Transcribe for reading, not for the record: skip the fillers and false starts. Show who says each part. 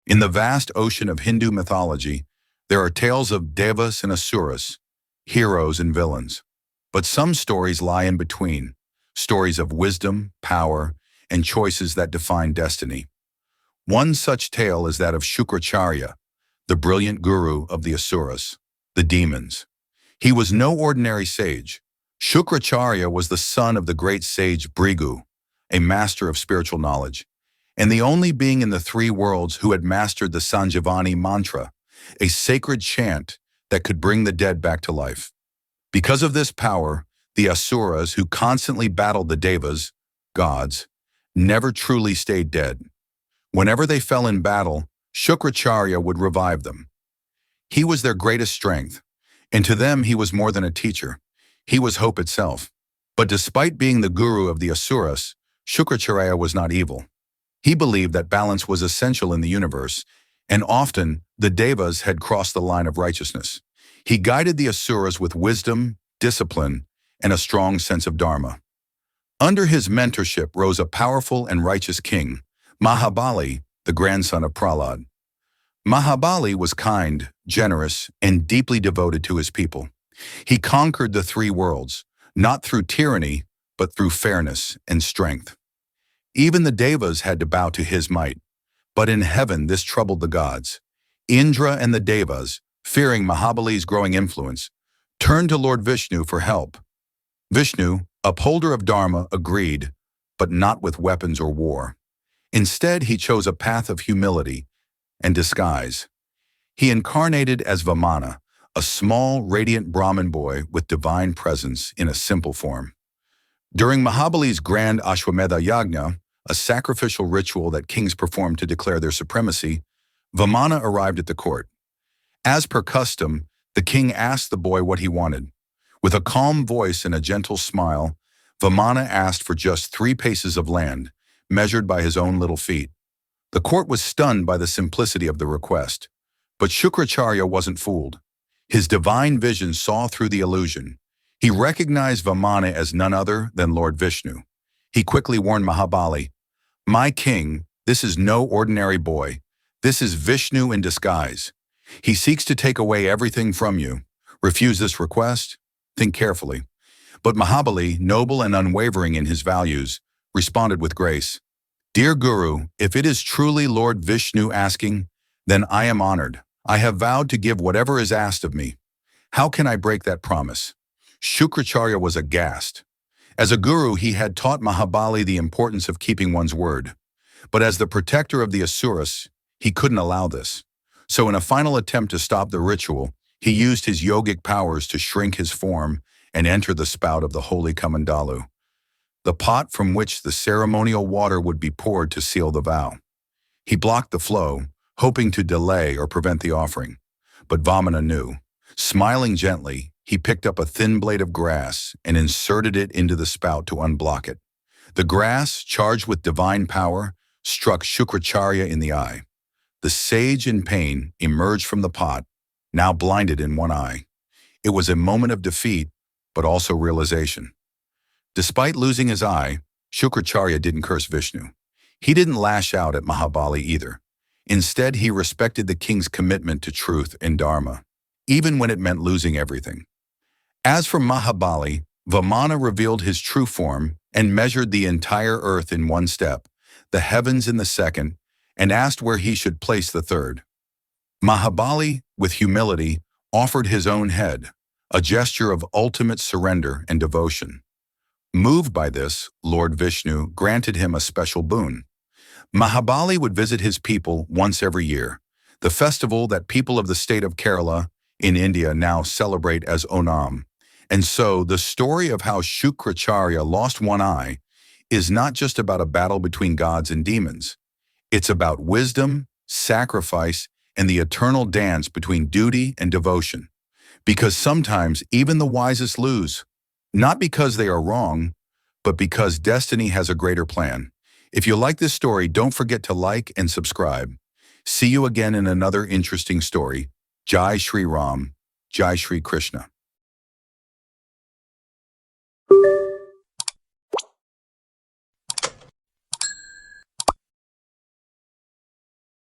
Speaker 1: In the vast ocean of Hindu mythology, there are tales of devas and asuras, heroes and villains. But some stories lie in between, stories of wisdom, power, and choices that define destiny. One such tale is that of Shukracharya, the brilliant guru of the asuras, the demons. He was no ordinary sage. Shukracharya was the son of the great sage Brigu, a master of spiritual knowledge, and the only being in the three worlds who had mastered the Sanjivani mantra, a sacred chant that could bring the dead back to life. Because of this power, the asuras, who constantly battled the devas, gods, never truly stayed dead. Whenever they fell in battle, Shukracharya would revive them. He was their greatest strength, and to them he was more than a teacher. He was hope itself. But despite being the guru of the asuras, Shukracharya was not evil. He believed that balance was essential in the universe, and often the devas had crossed the line of righteousness. He guided the asuras with wisdom, discipline, and a strong sense of dharma. Under his mentorship rose a powerful and righteous king, Mahabali, the grandson of Prahlad. Mahabali was kind, generous, and deeply devoted to his people. He conquered the three worlds, not through tyranny, but through fairness and strength. Even the devas had to bow to his might. But in heaven this troubled the gods. Indra and the devas, fearing Mahabali's growing influence, turned to Lord Vishnu for help. Vishnu, upholder of Dharma, agreed, but not with weapons or war. Instead, he chose a path of humility and disguise. He incarnated as Vamana, a small, radiant Brahmin boy with divine presence in a simple form. During Mahabali's grand Ashwamedha Yagna, a sacrificial ritual that kings performed to declare their supremacy, Vamana arrived at the court. As per custom, the king asked the boy what he wanted. With a calm voice and a gentle smile, Vamana asked for just 3 paces of land, measured by his own little feet. The court was stunned by the simplicity of the request. But Shukracharya wasn't fooled. His divine vision saw through the illusion. He recognized Vamana as none other than Lord Vishnu. He quickly warned Mahabali, "My king, this is no ordinary boy. This is Vishnu in disguise. He seeks to take away everything from you. Refuse this request? Think carefully." But Mahabali, noble and unwavering in his values, responded with grace, "Dear Guru, if it is truly Lord Vishnu asking, then I am honored. I have vowed to give whatever is asked of me. How can I break that promise?" Shukracharya was aghast. As a guru, he had taught Mahabali the importance of keeping one's word. But as the protector of the asuras, he couldn't allow this. So in a final attempt to stop the ritual, he used his yogic powers to shrink his form and enter the spout of the holy Kamandalu, the pot from which the ceremonial water would be poured to seal the vow. He blocked the flow, hoping to delay or prevent the offering. But Vamana knew. Smiling gently, he picked up a thin blade of grass and inserted it into the spout to unblock it. The grass, charged with divine power, struck Shukracharya in the eye. The sage in pain emerged from the pot, now blinded in one eye. It was a moment of defeat, but also realization. Despite losing his eye, Shukracharya didn't curse Vishnu. He didn't lash out at Mahabali either. Instead, he respected the king's commitment to truth and dharma, even when it meant losing everything. As for Mahabali, Vamana revealed his true form and measured the entire earth in one step, the heavens in the second, and asked where he should place the third. Mahabali, with humility, offered his own head, a gesture of ultimate surrender and devotion. Moved by this, Lord Vishnu granted him a special boon. Mahabali would visit his people once every year, the festival that people of the state of Kerala in India now celebrate as Onam. And so the story of how Shukracharya lost one eye is not just about a battle between gods and demons. It's about wisdom, sacrifice, and the eternal dance between duty and devotion. Because sometimes even the wisest lose, not because they are wrong, but because destiny has a greater plan. If you like this story, don't forget to like and subscribe. See you again in another interesting story. Jai Shri Ram, Jai Shri Krishna.